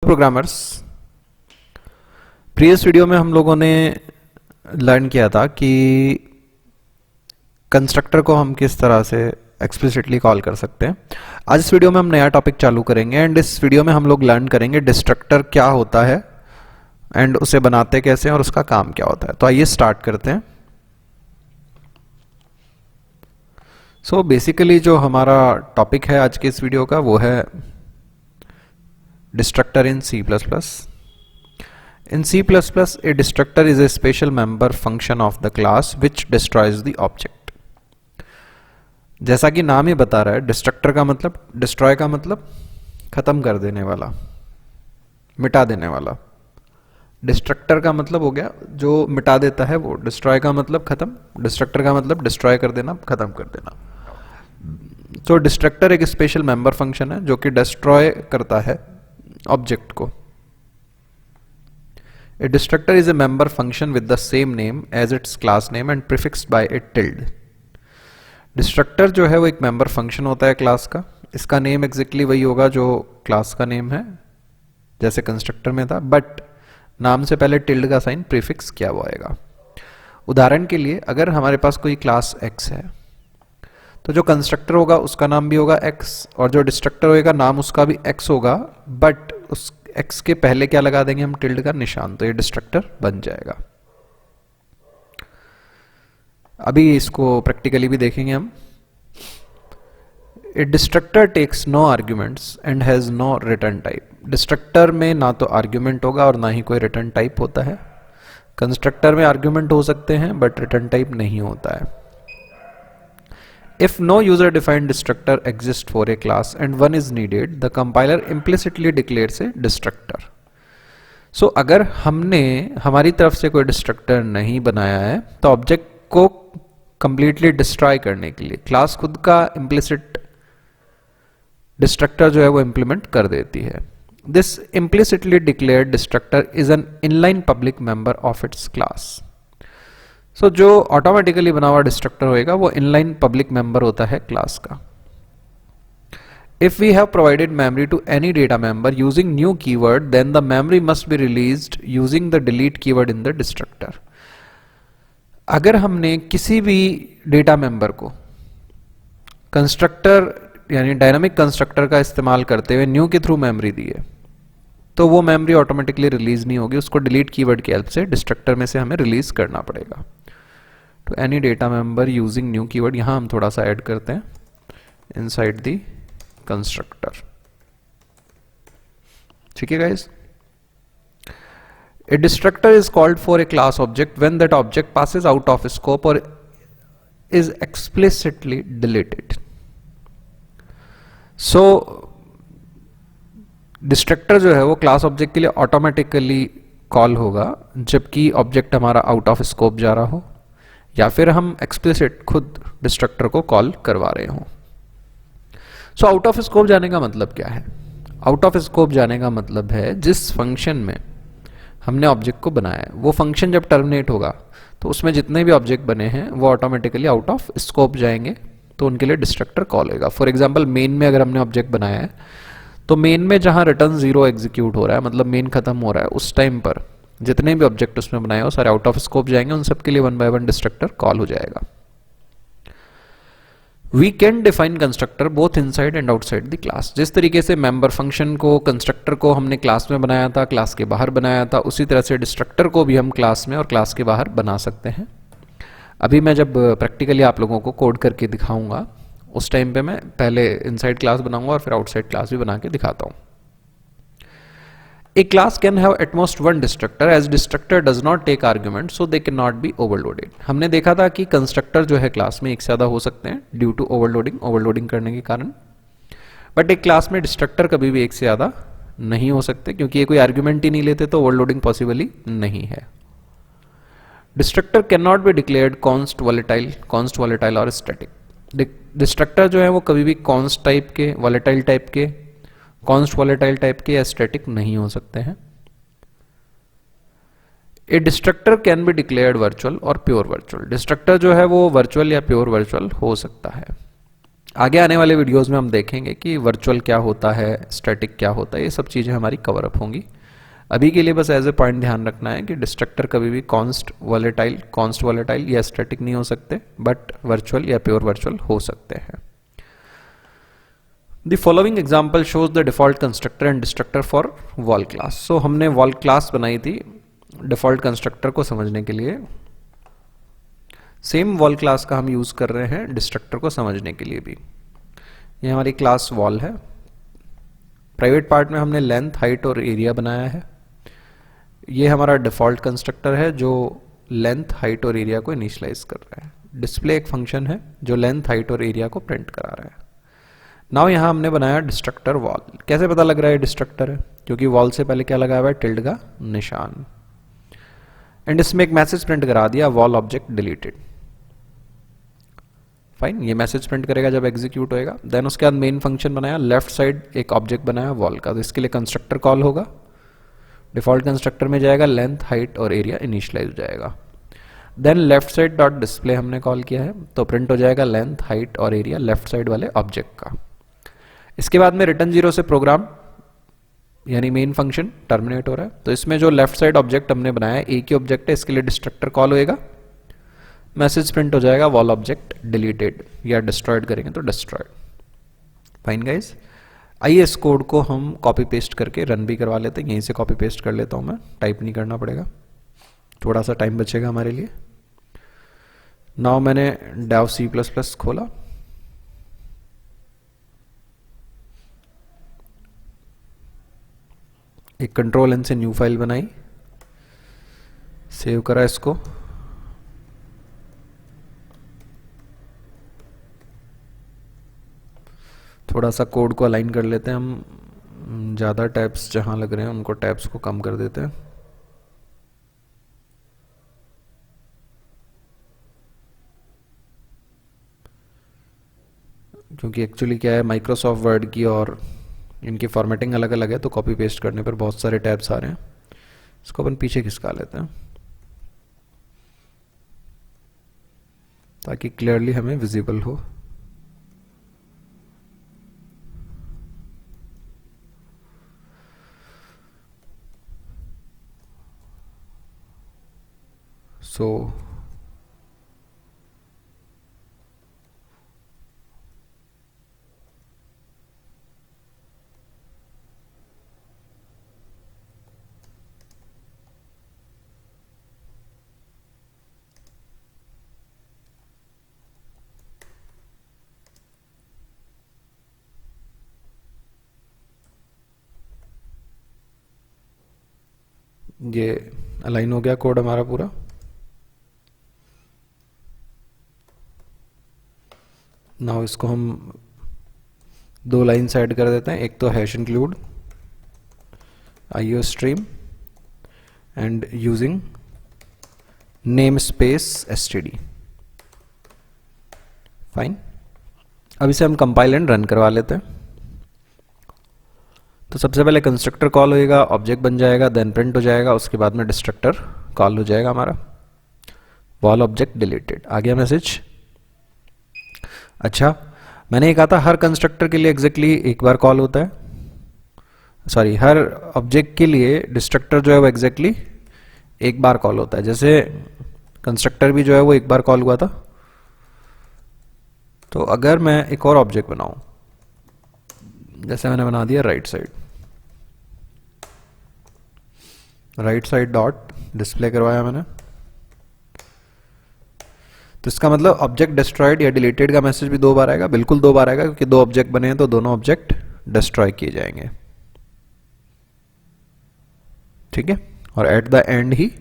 Programmers, previous video में हम लोगों ने लर्न किया था कि कंस्ट्रक्टर को हम किस तरह से एक्सप्लिसिटली कॉल कर सकते हैं। आज इस वीडियो में हम नया टॉपिक चालू करेंगे एंड इस वीडियो में हम लोग लर्न करेंगे डिस्ट्रक्टर क्या होता है एंड उसे बनाते कैसे हैं और उसका काम क्या होता है। तो आइए स्टार्ट करते हैं। सो बेसिकली जो हमारा टॉपिक है आज के इस वीडियो का वो है destructor in C++. In C++, a destructor is a special member function of the class which destroys the object. जैसा कि नाम ही बता रहा है, डिस्ट्रक्टर का मतलब, डिस्ट्रॉय का मतलब खत्म कर देने वाला, मिटा देने वाला। डिस्ट्रक्टर का मतलब हो गया जो मिटा देता है वो, डिस्ट्रॉय का मतलब खत्म, डिस्ट्रक्टर का मतलब डिस्ट्रॉय कर देना, खत्म कर देना। तो डिस्ट्रक्टर एक स्पेशल मेंबर फंक्शन है जो कि डिस्ट्रॉय करता है ऑब्जेक्ट को। A destructor is a member function with the same name as its class name and prefixed by a tilde. Destructor जो है वो एक मेंबर फंक्शन होता है क्लास का। इसका नेम एग्जैक्टली वही होगा जो क्लास का नेम है, जैसे कंस्ट्रक्टर में था, बट नाम से पहले टिल्ड का साइन प्रीफिक्स किया हुआ आएगा। उदाहरण के लिए अगर हमारे पास कोई क्लास x है तो जो कंस्ट्रक्टर होगा उसका नाम भी होगा x और जो डिस्ट्रक्टर होगा नाम उसका भी x होगा, बट उस x के पहले क्या लगा देंगे हम, टिल्ड का निशान, तो ये डिस्ट्रक्टर बन जाएगा। अभी इसको प्रैक्टिकली भी देखेंगे हम। A destructor takes no arguments and has no return type. Destructor में ना तो आर्ग्यूमेंट होगा और ना ही कोई रिटर्न टाइप होता है। कंस्ट्रक्टर में आर्ग्यूमेंट हो सकते हैं बट रिटर्न टाइप नहीं होता है। If no user-defined destructor exists for a class and one is needed, the compiler implicitly declares a destructor. So अगर हमने हमारी तरफ से कोई डिस्ट्रक्टर नहीं बनाया है तो ऑब्जेक्ट को कंप्लीटली डिस्ट्रॉय करने के लिए क्लास खुद का इम्प्लिसिट डिस्ट्रक्टर जो है वो इंप्लीमेंट कर देती है। This implicitly declared destructor is an inline public member of its class. So, जो ऑटोमेटिकली बना हुआ डिस्ट्रक्टर होएगा वो इनलाइन पब्लिक मेंबर होता है क्लास का। If we have provided memory to any data member using new keyword then the memory must be released using the delete keyword in the destructor. अगर हमने किसी भी डेटा मेंबर को constructor यानी dynamic constructor का इस्तेमाल करते हुए न्यू के थ्रू मेमोरी दी है तो वो मेमोरी ऑटोमेटिकली रिलीज नहीं होगी, उसको डिलीट कीवर्ड की हेल्प से डिस्ट्रक्टर में से हमें रिलीज करना पड़ेगा। तो any data member using new keyword, यहां हम थोड़ा सा ऐड करते हैं इनसाइड द कंस्ट्रक्टर। ठीक है guys. A destructor is called for a class object when that object passes out of scope और is explicitly deleted. So destructor जो है वो क्लास ऑब्जेक्ट के लिए ऑटोमेटिकली कॉल होगा जबकि ऑब्जेक्ट हमारा आउट ऑफ स्कोप जा रहा हो या फिर हम एक्सप्लिसिट खुद डिस्ट्रक्टर को कॉल करवा रहे हो। सो आउट ऑफ स्कोप जाने का मतलब क्या है? आउट ऑफ स्कोप जाने का मतलब है जिस फंक्शन में हमने ऑब्जेक्ट को बनाया है वो फंक्शन जब टर्मिनेट होगा तो उसमें जितने भी ऑब्जेक्ट बने हैं वो ऑटोमेटिकली आउट ऑफ स्कोप जाएंगे, तो उनके लिए डिस्ट्रक्टर कॉल होगा। फॉर एग्जाम्पल मेन में अगर हमने ऑब्जेक्ट बनाया है तो मेन में जहां रिटर्न 0 एग्जीक्यूट हो रहा है, मतलब मेन खत्म हो रहा है, उस टाइम पर जितने भी ऑब्जेक्ट उसमें बनाए हो सारे आउट ऑफ स्कोप जाएंगे, उन सबके लिए 1 बाय 1 डिस्ट्रक्टर कॉल हो जाएगा। We can define constructor both inside and outside the class. जिस तरीके से मेंबर फंक्शन को, कंस्ट्रक्टर को हमने क्लास में बनाया था, क्लास के बाहर बनाया था, उसी तरह से डिस्ट्रक्टर को भी हम क्लास में और क्लास के बाहर बना सकते हैं। अभी मैं जब प्रैक्टिकली आप लोगों को कोड करके दिखाऊंगा उस टाइम पे मैं पहले इनसाइड क्लास बनाऊंगा और फिर आउटसाइड क्लास भी बना के दिखाता हूं। A class can have at most one destructor as destructor does not take argument so they cannot be overloaded. हमने देखा था कि कंस्ट्रक्टर जो है क्लास में एक से ज्यादा हो सकते हैं ड्यू टू ओवरलोडिंग करने के कारण, बट एक क्लास में डिस्ट्रक्टर कभी भी एक से ज्यादा नहीं हो सकते क्योंकि ये कोई आर्ग्यूमेंट ही नहीं लेते, तो ओवरलोडिंग पॉसिबल ही नहीं है। Destructor can not be declared const volatile और स्टैटिक। डिस्ट्रक्टर जो है वो कभी भी कॉन्स्ट टाइप के, वॉलेटाइल टाइप के, कॉन्स्ट वॉलेटाइल टाइप के या स्टैटिक नहीं हो सकते हैं। A destructor can be declared virtual और प्योर वर्चुअल। डिस्ट्रक्टर जो है वो वर्चुअल या प्योर वर्चुअल हो सकता है। आगे आने वाले वीडियोस में हम देखेंगे कि वर्चुअल क्या होता है, स्टैटिक क्या होता है, ये सब चीज़ें हमारी कवर अप होंगी। अभी के लिए बस एज ए पॉइंट ध्यान रखना है कि डिस्ट्रक्टर कभी भी कॉन्स्ट वॉलेटाइल या स्टैटिक नहीं हो सकते, बट वर्चुअल या प्योर वर्चुअल हो सकते हैं। The following example shows the default constructor and destructor for wall class. So हमने वॉल क्लास बनाई थी डिफॉल्ट कंस्ट्रक्टर को समझने के लिए, सेम वॉल क्लास का हम यूज कर रहे हैं डिस्ट्रक्टर को समझने के लिए भी। ये हमारी क्लास वॉल है। प्राइवेट पार्ट में हमने लेंथ, हाइट और एरिया बनाया है। ये हमारा डिफॉल्ट कंस्ट्रक्टर है जो लेंथ, हाइट और एरिया को इनिशियलाइज कर रहा है। डिस्प्ले एक फंक्शन है जो लेंथ, हाइट और एरिया को प्रिंट करा रहा है। नाउ यहाँ हमने बनाया डिस्ट्रक्टर वॉल। कैसे पता लग रहा है डिस्ट्रक्टर है? क्योंकि वॉल से पहले क्या लगा हुआ है? टिल्ड का निशान। एंड इसमें एक मैसेज प्रिंट करा दिया, वॉल ऑब्जेक्ट डिलीटेड। फाइन, ये मैसेज प्रिंट करेगा जब एग्जीक्यूट होएगा। देन उसके बाद मेन फंक्शन बनाया, लेफ्ट साइड एक ऑब्जेक्ट बनाया वॉल का, तो इसके लिए कंस्ट्रक्टर कॉल होगा। डिफॉल्ट कंस्ट्रक्टर में जाएगा, लेंथ, हाइट और एरिया इनिशियलाइज हो जाएगा। Then left side dot display हमने कॉल किया है, तो प्रिंट हो जाएगा लेंथ, हाइट और एरिया लेफ्ट साइड वाले ऑब्जेक्ट का। इसके बाद में रिटर्न जीरो से प्रोग्राम यानी मेन फंक्शन टर्मिनेट हो रहा है। तो इसमें जो लेफ्ट साइड ऑब्जेक्ट हमने बनाया है, एक ही ऑब्जेक्ट है, इसके लिए डिस्ट्रक्टर कॉल होएगा, मैसेज प्रिंट हो जाएगा वॉल ऑब्जेक्ट डिलीटेड, या डिस्ट्रॉयड करेंगे तो डिस्ट्रॉयड। फाइन गाइज, आइए इस कोड को हम कॉपी पेस्ट करके रन भी करवा लेते हैं। यहीं से कॉपी पेस्ट कर लेता हूं मैं, टाइप नहीं करना पड़ेगा, थोड़ा सा टाइम बचेगा हमारे लिए। नाउ मैंने डेव C++ खोला, एक कंट्रोल एन से न्यू फाइल बनाई, सेव करा इसको। थोड़ा सा कोड को अलाइन कर लेते हैं हम, ज़्यादा टैब्स जहाँ लग रहे हैं उनको टैब्स को कम कर देते हैं। क्योंकि एक्चुअली क्या है, माइक्रोसॉफ्ट वर्ड की और इनकी फॉर्मेटिंग अलग अलग है, तो कॉपी पेस्ट करने पर बहुत सारे टैब्स आ रहे हैं। इसको अपन पीछे खिसका लेते हैं ताकि क्लियरली हमें विजिबल हो। सो ये अलाइन हो गया कोड हमारा पूरा। नाउ इसको हम दो लाइन ऐड कर देते हैं, एक तो hash include IO stream and using name space std। Fine, अब इसे हम कंपाइल एंड रन करवा लेते हैं। तो सबसे पहले कंस्ट्रक्टर कॉल होएगा, ऑब्जेक्ट बन जाएगा, देन प्रिंट हो जाएगा, उसके बाद में डिस्ट्रक्टर कॉल हो जाएगा हमारा, वॉल ऑब्जेक्ट डिलीटेड। आ गया मैसेज। अच्छा, मैंने ये कहा था हर कंस्ट्रक्टर के लिए एग्जैक्टली एक बार कॉल होता है, सॉरी हर ऑब्जेक्ट के लिए डिस्ट्रक्टर जो है वो एग्जैक्टली एक बार कॉल होता है। जैसे कंस्ट्रक्टर भी जो है वो एक बार कॉल हुआ था। तो अगर मैं एक और ऑब्जेक्ट बनाऊं, जैसे मैंने बना दिया राइट साइड डॉट डिस्प्ले करवाया मैंने, तो इसका मतलब ऑब्जेक्ट डिस्ट्रॉयड या डिलीटेड का मैसेज भी दो बार आएगा, बिल्कुल दो बार आएगा, क्योंकि दो ऑब्जेक्ट बने हैं तो दोनों ऑब्जेक्ट डिस्ट्रॉय किए जाएंगे। ठीक है, और at the and he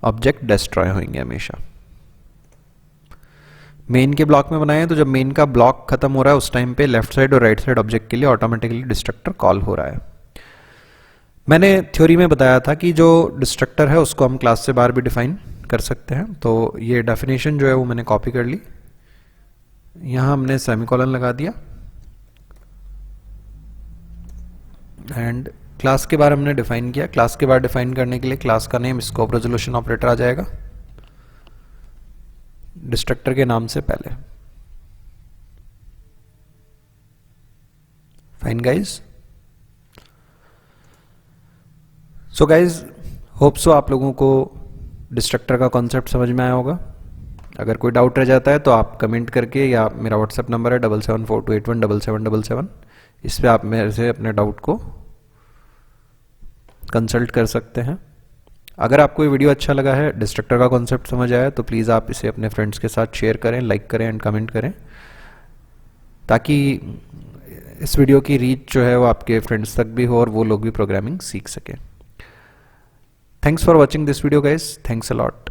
object destroy होंगे हमेशा। मेन के ब्लॉक में बनाए हैं, तो जब मेन का ब्लॉक खत्म हो रहा है उस टाइम पे लेफ्ट साइड और राइट साइड ऑब्जेक्ट के लिए ऑटोमेटिकली डिस्ट्रक्टर कॉल हो रहा है। मैंने थ्योरी में बताया था कि जो डिस्ट्रक्टर है उसको हम क्लास से बाहर भी डिफाइन कर सकते हैं। तो ये डेफिनेशन जो है वो मैंने कॉपी कर ली, यहाँ हमने सेमीकोलन लगा दिया एंड क्लास के बारे हमने डिफाइन किया। क्लास के बारे डिफाइन करने के लिए क्लास का नेम स्कोप रेजोल्यूशन ऑपरेटर आ जाएगा डिस्ट्रक्टर के नाम से पहले। Fine guys. So guys, hope so आप लोगों को डिस्ट्रक्टर का कॉन्सेप्ट समझ में आया होगा। अगर कोई डाउट रह जाता है तो आप कमेंट करके, या मेरा व्हाट्सएप नंबर है 7742817777, इस पर आप मेरे से अपने डाउट को कंसल्ट कर सकते हैं। अगर आपको ये वीडियो अच्छा लगा है, डिस्ट्रक्टर का कॉन्सेप्ट समझ आया, तो प्लीज़ आप इसे अपने फ्रेंड्स के साथ शेयर करें, लाइक करें एंड कमेंट करें, ताकि इस वीडियो की रीच जो है वो आपके फ्रेंड्स तक भी हो और वो लोग भी प्रोग्रामिंग सीख सकें। Thanks for watching this video guys, thanks a lot.